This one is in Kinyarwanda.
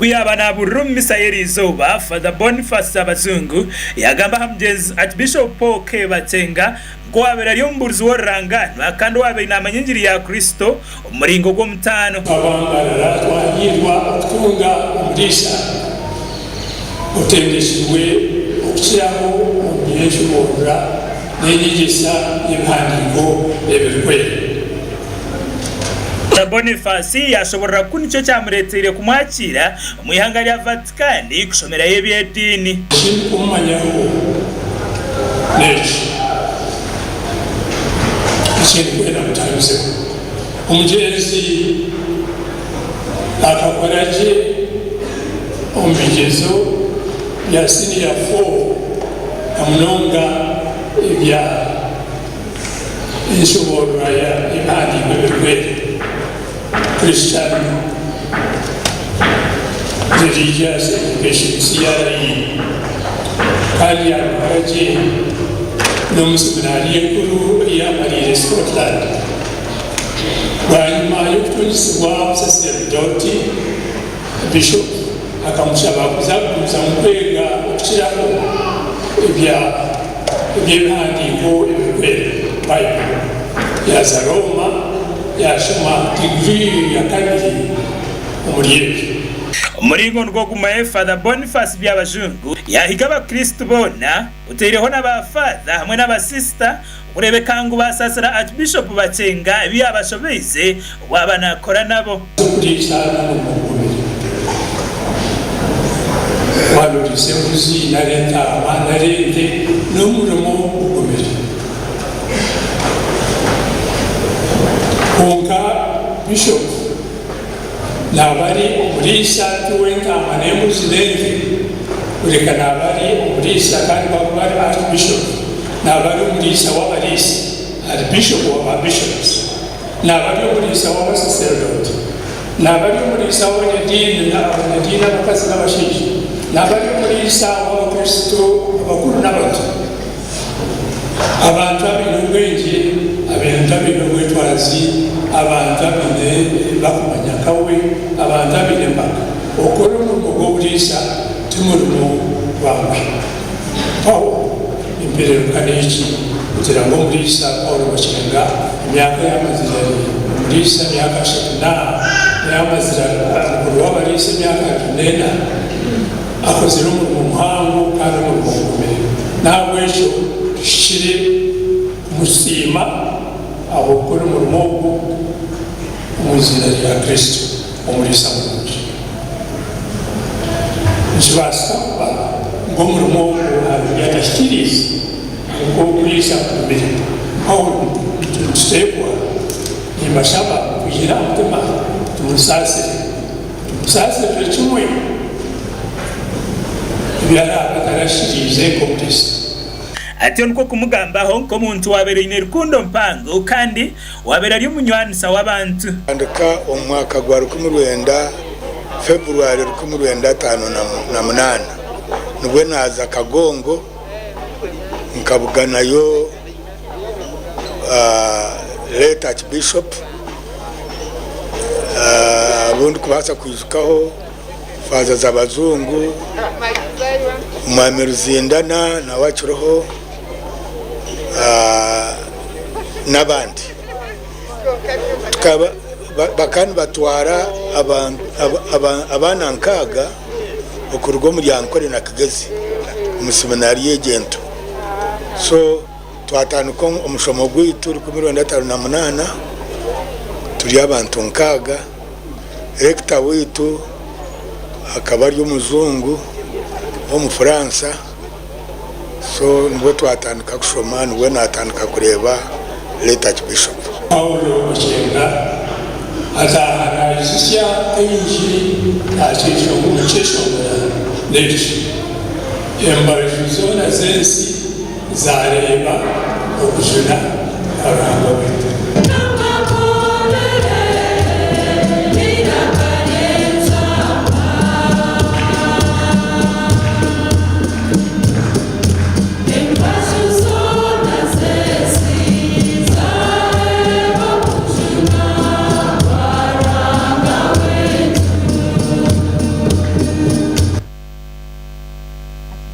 kuyaba na burumisa erizooba Father Boniface abazungu yagamba hamjez ArchBishop Bakyenga ngo wabera ryo mbuzi worangana kandi wabe inama nyingiri ya Kristo umuringo gwo mutano abangarara twagirwa kutunga umurisa utendeshwe ukiraho umyeje bora n'inyigisha y'impandigo y'ebirwe. Boniface yashobora kunico cyamuretere kumwakira mu ihanga rya Vatican kushomera yebyedini umumanyaho neje ikintu kwenda mutabize umugezi akakoraje umbigezo ya senior 4 amunonga ibya inshobora ya imani bebwe Christian religious education CRE kandi yakaraje no museminari y'ekuru ya Marire Scotland banyuma yo kutunzwa sacerdote bishop akamushaba kuzakuza mukwega okukiraho eby'ebihandiiko ebikwere Bible yaza Roma yashoma degree ya kabiri umuriyebi umuringo rwo gumaye Father Boniface by'abazungu yahiga abakristo bona utereho n'abafather hamwe n'abasister urebe kangu basasira ArchBishop Bakyenga byabashobeze wabanakora nabo wano disembuzi na leta abana rende n'umurimo ukomeye konka bishop nabari umurisa tuwenga amanemu zinenge ureka nabari umurisa kandi bari ArchBishop nabari umurisa w'abarisa ArchBishop w'ababishops nabari umurisa w'abasacerdote nabari umurisa w'abanyadini n'abakazi n'abashishi nabari umurisa w'abakristo abakuru n'abato abantu abinubwenge abantu abinubwetwazi abantu abine bakumanyakawe abantu abine mpaka okora umurimo gw'oburisa timurimo wawe Paul imbere rukaniki kugira ngo umurisa Paul Bakyenga imyaka y'amazira umurisa imyaka 30 y'amazira umukuru w'abarisa imyaka 9 akozera umurimo muhango kandi umurimo ukomeye ntabwo ejo shire musima abokora umurimo umuzina rya Kristo umurisa muruki njibasa ngo umurimo yadashikiriza ngo kurisa kumenya aho tutebwa nimashaba kugira umutima tumusase cyumwe byara batarashirize komutisi ati onko kumugambaho nko muntu wabereye rukundo mpango kandi wabera ari umunywanisa w'abantu andika umwaka gwa 19 February 1958 nubwo naza Kagongo nkabuganayo late ArchBishop abundi kubasa kwizukaho faza z'abazungu umwami Ruzindana na wacuroho n'abandi tukaba bakani batwara abana nkaga okurwo mu yankore na Kagezi umuseminari y'egento so twatanuka umushomo gwitu 1958 turi abantu nkaga rector witu akaba ari umuzungu wo mu Faransa so nibwo twatanuka kushoma nibwo natanuka kureba late ArchBishop Paul Bakyenga azahana isya y'injiri akisho umucesho neje embarizo na zensi za reeba okujuna arangwa